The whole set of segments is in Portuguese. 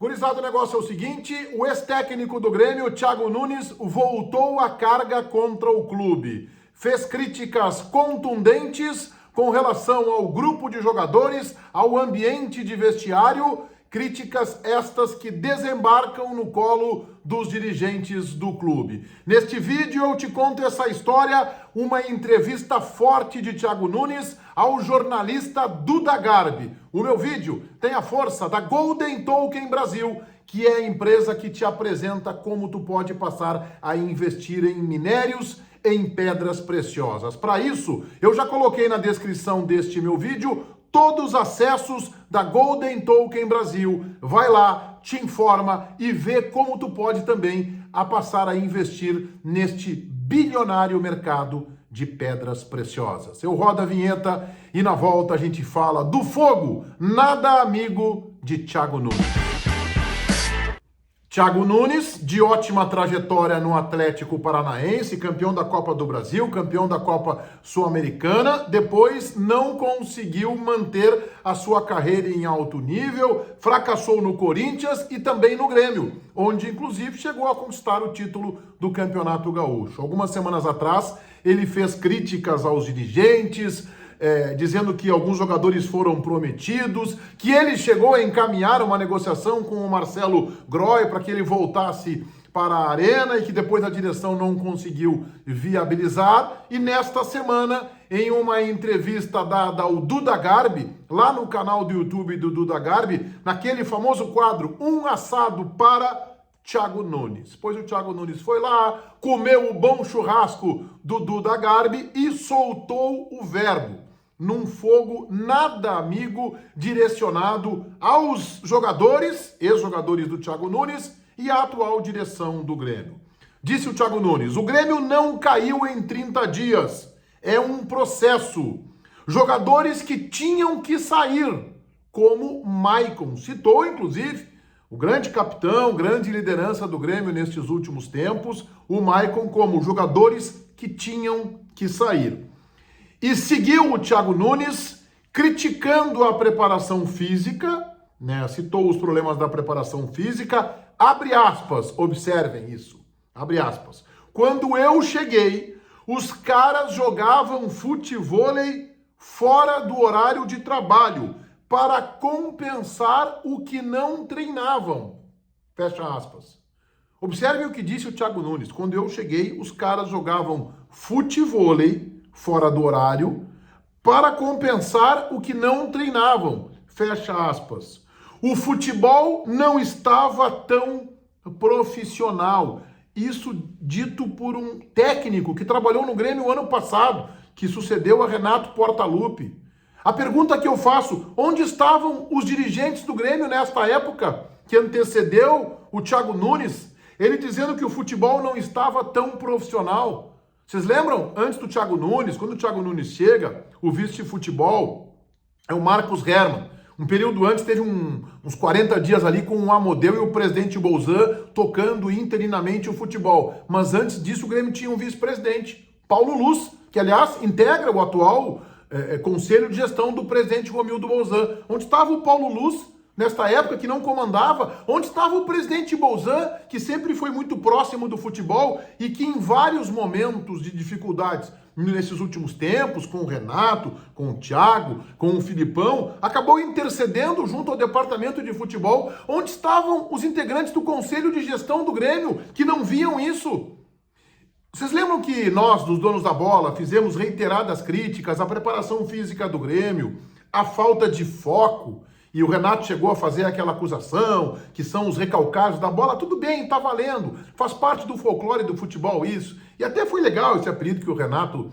Gurizada, o negócio é o seguinte, o ex-técnico do Grêmio, Thiago Nunes, voltou à carga contra o clube. Fez críticas contundentes com relação ao grupo de jogadores, ao ambiente de vestiário, críticas estas que desembarcam no colo dos dirigentes do clube. Neste vídeo eu te conto essa história, uma entrevista forte de Thiago Nunes ao jornalista Duda Garbi. O meu vídeo tem a força da Golden Token Brasil, que é a empresa que te apresenta como tu pode passar a investir em minérios, em pedras preciosas. Para isso, eu já coloquei na descrição deste meu vídeo todos os acessos da Golden Token Brasil. Vai lá, te informa e vê como tu pode também passar a investir neste bilionário mercado de pedras preciosas. Eu rodo a vinheta e na volta a gente fala do fogo, nada amigo de Thiago Nunes. Thiago Nunes, de ótima trajetória no Atlético Paranaense, campeão da Copa do Brasil, campeão da Copa Sul-Americana, depois não conseguiu manter a sua carreira em alto nível, fracassou no Corinthians e também no Grêmio, onde inclusive chegou a conquistar o título do Campeonato Gaúcho. Algumas semanas atrás, ele fez críticas aos dirigentes, dizendo que alguns jogadores foram prometidos, que ele chegou a encaminhar uma negociação com o Marcelo Groy para que ele voltasse para a Arena e que depois a direção não conseguiu viabilizar. E nesta semana, em uma entrevista dada ao Duda Garbi, lá no canal do YouTube do Duda Garbi, naquele famoso quadro Um Assado para Thiago Nunes. Pois o Thiago Nunes foi lá, comeu o bom churrasco do Duda Garbi e soltou o verbo num fogo nada amigo direcionado aos jogadores, ex-jogadores do Thiago Nunes e à atual direção do Grêmio. Disse o Thiago Nunes, o Grêmio não caiu em 30 dias, é um processo. Jogadores que tinham que sair, como Maicon, citou inclusive o grande capitão, grande liderança do Grêmio nestes últimos tempos, o Maicon como jogadores que tinham que sair. E seguiu o Thiago Nunes criticando a preparação física, né? Citou os problemas da preparação física, abre aspas, observem isso, abre aspas. Quando eu cheguei, os caras jogavam futevôlei fora do horário de trabalho, para compensar o que não treinavam. Fecha aspas. Observe o que disse o Thiago Nunes. Quando eu cheguei, os caras jogavam futevôlei fora do horário para compensar o que não treinavam. Fecha aspas. O futebol não estava tão profissional. Isso dito por um técnico que trabalhou no Grêmio ano passado, que sucedeu a Renato Portaluppi. A pergunta que eu faço, onde estavam os dirigentes do Grêmio nesta época que antecedeu o Thiago Nunes? Ele dizendo que o futebol não estava tão profissional. Vocês lembram? Antes do Thiago Nunes, quando o Thiago Nunes chega, o vice-futebol é o Marcos Hermann. Um período antes teve uns 40 dias ali com o Amodeu e o presidente Bolzan tocando interinamente o futebol. Mas antes disso o Grêmio tinha um vice-presidente, Paulo Luz, que aliás integra o atual conselho de gestão do presidente Romildo Bolzan. Onde estava o Paulo Luz nesta época, que não comandava? Onde estava o presidente Bolzan, que sempre foi muito próximo do futebol e que em vários momentos de dificuldades nesses últimos tempos, com o Renato, com o Thiago, com o Filipão, acabou intercedendo junto ao departamento de futebol? Onde estavam os integrantes do conselho de gestão do Grêmio que não viam isso? Vocês lembram que nós, dos donos da bola, fizemos reiteradas críticas à preparação física do Grêmio, à falta de foco, e o Renato chegou a fazer aquela acusação, que são os recalcados da bola? Tudo bem, tá valendo, faz parte do folclore do futebol isso. E até foi legal esse apelido que o Renato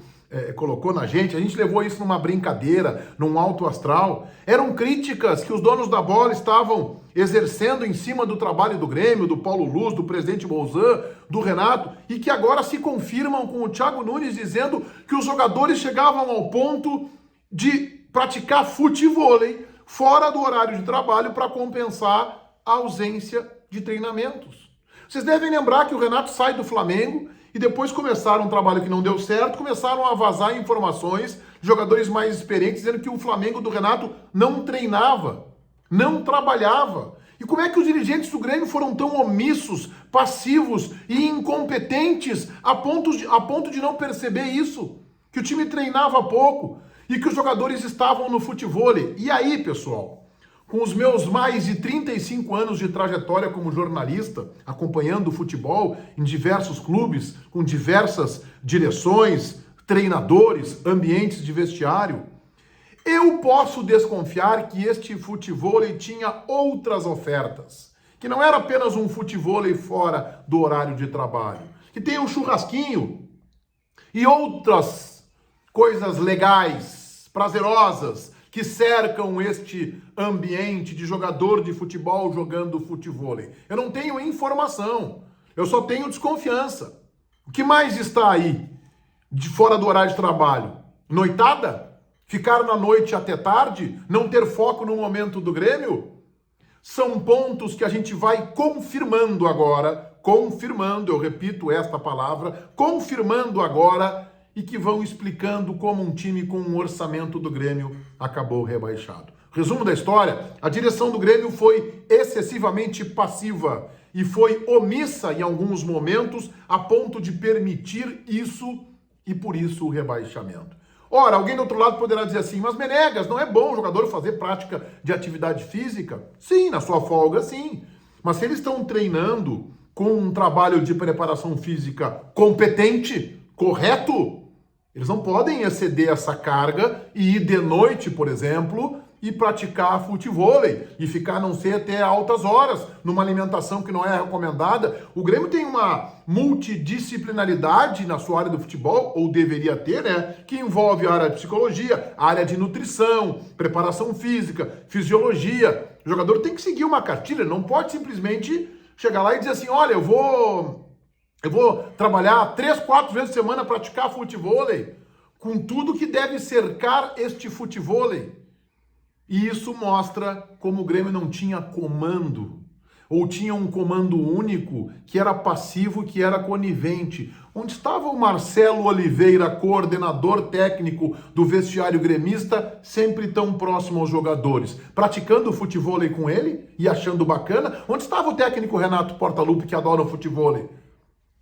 colocou na gente, a gente levou isso numa brincadeira, num alto astral. Eram críticas que os donos da bola estavam exercendo em cima do trabalho do Grêmio, do Paulo Luz, do presidente Bolzan, do Renato, e que agora se confirmam com o Thiago Nunes dizendo que os jogadores chegavam ao ponto de praticar futevôlei fora do horário de trabalho para compensar a ausência de treinamentos. Vocês devem lembrar que o Renato sai do Flamengo e depois começaram um trabalho que não deu certo, começaram a vazar informações de jogadores mais experientes dizendo que o Flamengo do Renato não treinava, não trabalhava, E como é que os dirigentes do Grêmio foram tão omissos, passivos e incompetentes a ponto de não perceber isso? Que o time treinava pouco e que os jogadores estavam no futevôlei. E aí, pessoal, com os meus mais de 35 anos de trajetória como jornalista, acompanhando o futebol em diversos clubes, com diversas direções, treinadores, ambientes de vestiário, eu posso desconfiar que este futevôlei tinha outras ofertas, que não era apenas um futevôlei fora do horário de trabalho, que tem um churrasquinho e outras coisas legais, prazerosas, que cercam este ambiente de jogador de futebol jogando futevôlei. Eu não tenho informação, eu só tenho desconfiança. O que mais está aí de fora do horário de trabalho? Noitada? Ficar na noite até tarde? Não ter foco no momento do Grêmio? São pontos que a gente vai confirmando agora, eu repito esta palavra, confirmando agora, e que vão explicando como um time com um orçamento do Grêmio acabou rebaixado. Resumo da história: a direção do Grêmio foi excessivamente passiva e foi omissa em alguns momentos a ponto de permitir isso e por isso o rebaixamento. Ora, alguém do outro lado poderá dizer assim, mas Menegas, não é bom o jogador fazer prática de atividade física? Sim, na sua folga, sim. Mas se eles estão treinando com um trabalho de preparação física competente, correto, eles não podem exceder essa carga e ir de noite, por exemplo, e praticar futevôlei e ficar, a não ser, até altas horas, numa alimentação que não é recomendada. O Grêmio tem uma multidisciplinaridade na sua área do futebol, ou deveria ter, né? Que envolve a área de psicologia, a área de nutrição, preparação física, fisiologia. O jogador tem que seguir uma cartilha, não pode simplesmente chegar lá e dizer assim, olha, eu vou trabalhar 3, 4 vezes por semana praticar futevôlei, com tudo que deve cercar este futevôlei. E isso mostra como o Grêmio não tinha comando, ou tinha um comando único, que era passivo, que era conivente. Onde estava o Marcelo Oliveira, coordenador técnico do vestiário gremista, sempre tão próximo aos jogadores, praticando o futevôlei com ele e achando bacana? Onde estava o técnico Renato Portaluppi, que adora o futevôlei?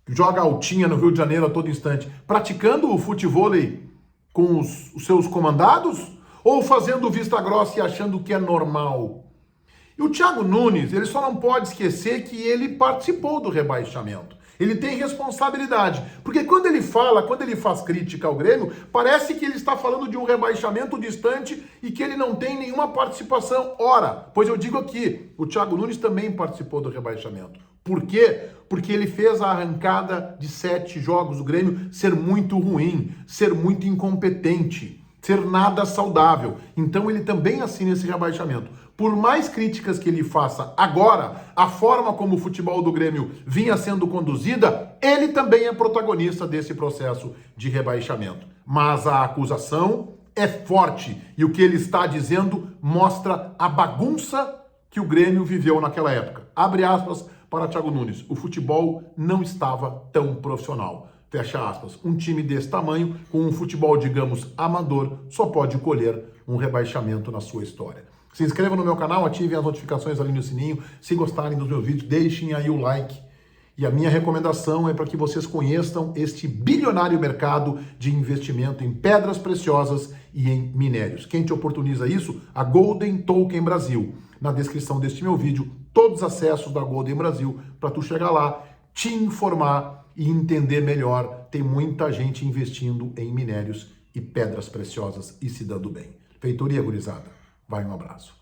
Joga altinha no Rio de Janeiro a todo instante, praticando o futevôlei com os seus comandados? Ou fazendo vista grossa e achando que é normal? E o Thiago Nunes, ele só não pode esquecer que ele participou do rebaixamento. Ele tem responsabilidade. Porque quando ele faz crítica ao Grêmio, parece que ele está falando de um rebaixamento distante e que ele não tem nenhuma participação. Ora, pois eu digo aqui, o Thiago Nunes também participou do rebaixamento. Por quê? Porque ele fez a arrancada de 7 jogos do Grêmio ser muito ruim, ser muito incompetente, ser nada saudável. Então ele também assina esse rebaixamento. Por mais críticas que ele faça agora, a forma como o futebol do Grêmio vinha sendo conduzida, ele também é protagonista desse processo de rebaixamento. Mas a acusação é forte e o que ele está dizendo mostra a bagunça que o Grêmio viveu naquela época. Abre aspas para Thiago Nunes. O futebol não estava tão profissional. Fecha aspas. Um time desse tamanho, com um futebol, digamos, amador, só pode colher um rebaixamento na sua história. Se inscreva no meu canal, ativem as notificações ali no sininho. Se gostarem dos meus vídeos, deixem aí o like. E a minha recomendação é para que vocês conheçam este bilionário mercado de investimento em pedras preciosas e em minérios. Quem te oportuniza isso? A Golden Token Brasil. Na descrição deste meu vídeo, todos os acessos da Golden Brasil, para tu chegar lá, te informar e entender melhor. Tem muita gente investindo em minérios e pedras preciosas e se dando bem. Feitoria, gurizada. Vai, um abraço.